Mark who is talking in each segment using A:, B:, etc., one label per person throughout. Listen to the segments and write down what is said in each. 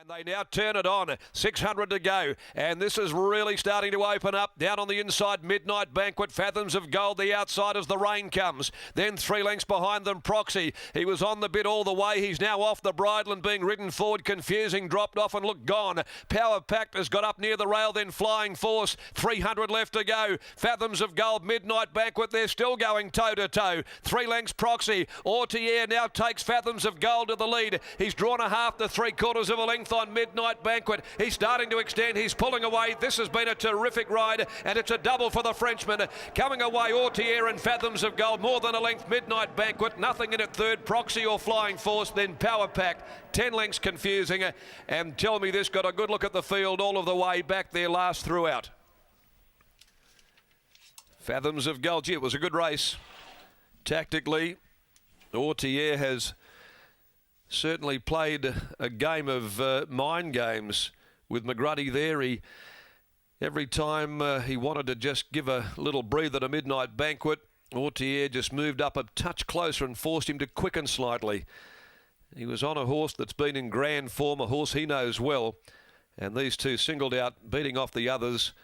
A: They now turn it on, 600 to go, and this is really starting to open up. Down on the inside, Midnight Banquet, Fathoms of Gold, the outside as the rain comes. Then 3 lengths behind them, Proxy. He was on the bit all the way. He's now off the bridle and being ridden forward, confusing, dropped off and looked gone. Power Pact has got up near the rail, then Flying Force, 300 left to go. Fathoms of Gold, Midnight Banquet, they're still going toe-to-toe. 3 lengths, Proxy. Ortier now takes Fathoms of Gold to the lead. He's drawn a half to 3/4 of a length on Midnight Banquet. He's starting to extend. He's pulling away. This has been a terrific ride, and it's a double for the Frenchman. Coming away, Ortier and Fathoms of Gold, more than a length. Midnight Banquet, nothing in at third. Proxy or Flying Force, then Power Pact. 10 lengths confusing. And tell me this, got a good look at the field all of the way back there last throughout. Fathoms of Gold, gee, it was a good race. Tactically, Ortier has certainly played a game of mind games with McGruddy there. Every time he wanted to just give a little breather to Midnight Banquet, Ortier just moved up a touch closer and forced him to quicken slightly. He was on a horse that's been in grand form, a horse he knows well, and these two singled out, beating off the others.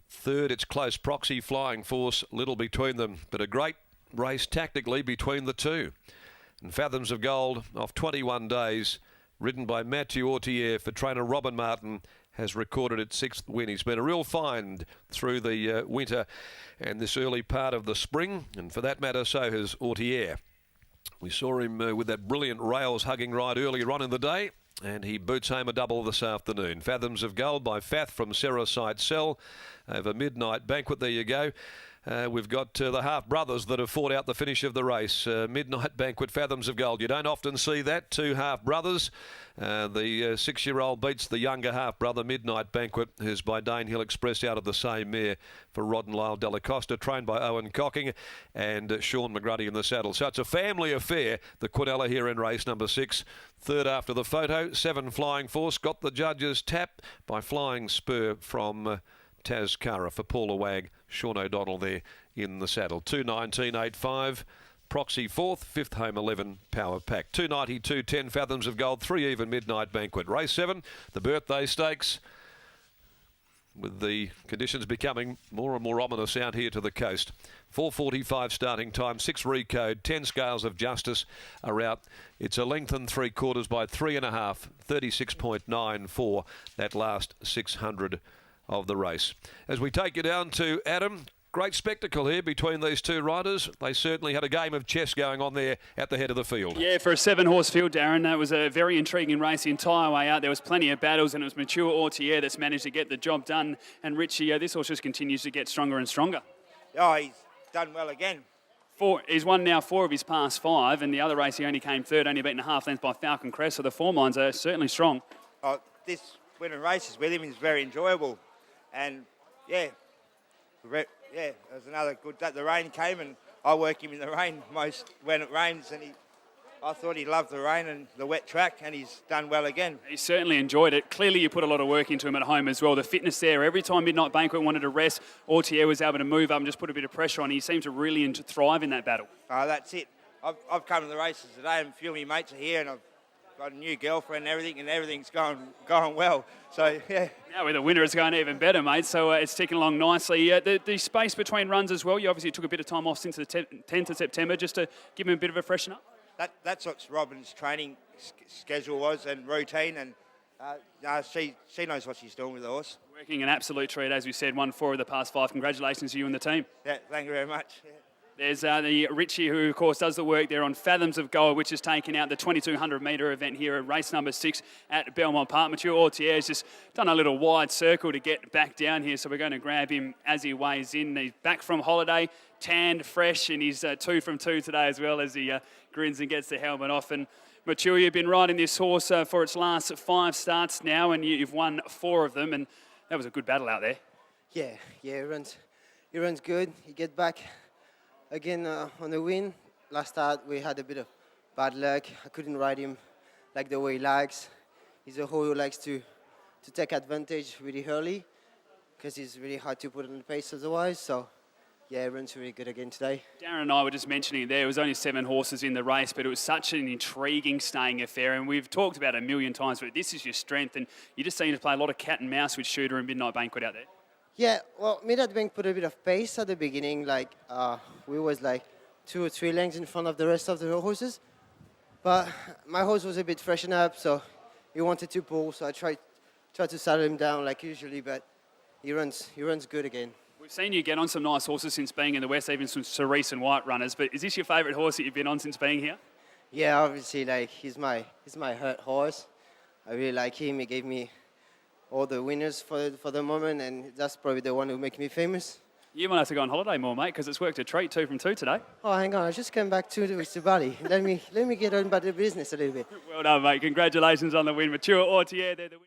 A: Third, it's close. Proxy, Flying Force, little between them, but a great race tactically between the two. And Fathoms of Gold, off 21 days, ridden by Matthew Ortier for trainer Robin Martin, has recorded its 6th win. He's been a real find through the winter and this early part of the spring, and for that matter, so has Ortier. We saw him with that brilliant rails hugging ride earlier on in the day, and he boots home a double this afternoon. Fathoms of Gold by Fath from Sarah Side Cell over Midnight Banquet. There you go. We've got the half-brothers that have fought out the finish of the race. Midnight Banquet, Fathoms of Gold. You don't often see that, 2 half-brothers. The 6-year-old beats the younger half-brother, Midnight Banquet, who's by Danehill Express out of the same mare for Rod and Lyle Della Costa, trained by Owen Cocking and Sean McGruddy in the saddle. So it's a family affair, the Quinella here in race number 6. Third after the photo, 7 Flying Force. Got the judges' tap by Flying Spur from Taz Cara for Paula Wag, Sean O'Donnell there in the saddle. 2:19.85, Proxy 4th, 5th home 11, Power Pack. 2:92.10, Fathoms of Gold, 3 even, Midnight Banquet. Race 7, the Birthday Stakes, with the conditions becoming more and more ominous out here to the coast. 4:45 starting time, 6 recode, 10 scales of justice are out. It's a length and 3/4 by 3.5, 36.94, that last 600 of the race. As we take you down to Adam, great spectacle here between these two riders. They certainly had a game of chess going on there at the head of the field.
B: Yeah, for a 7-horse field, Darren, that was a very intriguing race the entire way out. There was plenty of battles, and it was mature Ortier that's managed to get the job done. And Richie, this horse just continues to get stronger and stronger.
C: Oh, he's done well again.
B: He's won now 4 of his past 5, and the other race he only came third, only beaten a half length by Falcon Crest, so the form lines are certainly strong.
C: Oh, this winning races with him is very enjoyable. And, yeah, it was another good day. The rain came, and I work him in the rain most when it rains, and I thought he loved the rain and the wet track, and he's done well again.
B: He certainly enjoyed it. Clearly you put a lot of work into him at home as well. The fitness there, every time Midnight Banquet wanted to rest, Ortier was able to move up and just put a bit of pressure on. He seemed to really thrive in that battle.
C: Oh, that's it. I've come to the races today, and a few of my mates are here, and I've got a new girlfriend and everything's going well. So, yeah.
B: Now with the winter, it's going even better, mate. So it's ticking along nicely. The space between runs as well, you obviously took a bit of time off since the 10th of September just to give him a bit of a freshen up.
C: That's what Robin's training schedule was and routine, and she knows what she's doing with the horse.
B: Working an absolute treat, as we said, won 4 of the past 5. Congratulations to you and the team.
C: Yeah, thank you very much. Yeah.
B: There's the Richie, who, of course, does the work there on Fathoms of Gold, which has taken out the 2,200-metre event here at race number 6 at Belmont Park. Mature Ortier has just done a little wide circle to get back down here, so we're going to grab him as he weighs in. He's back from holiday, tanned, fresh, and he's 2 from 2 today as well as he grins and gets the helmet off. And Mature, you've been riding this horse for its last 5 starts now, and you've won 4 of them, and that was a good battle out there.
D: Yeah, he runs good. He gets back again on the win. Last start we had a bit of bad luck. I couldn't ride him like the way he likes. He's a horse who likes to take advantage really early because he's really hard to put on the pace otherwise. So Yeah, he runs really good again today.
B: Darren and I were just mentioning there was only 7 horses in the race, but it was such an intriguing staying affair. And we've talked about it a million times, but this is your strength. And you just seem to play a lot of cat and mouse with Shooter and Midnight Banquet out there.
D: Yeah, well, Midnight Bank put a bit of pace at the beginning. Like, we was like 2 or 3 lengths in front of the rest of the horses. But my horse was a bit freshened up, so he wanted to pull. So I tried to saddle him down like usually, but he runs good again.
B: We've seen you get on some nice horses since being in the West, even some Cerise and White runners. But is this your favourite horse that you've been on since being here?
D: Yeah, obviously, like he's my hurt horse. I really like him. He gave me all the winners for the moment, and that's probably the one who make me famous.
B: You might have to go on holiday more, mate, because it's worked a treat 2 from 2 today.
D: Oh, hang on, I just came back to Bali. Let me get on about the business a little bit.
B: Well done, mate. Congratulations on the win. Mature Ortier, they're the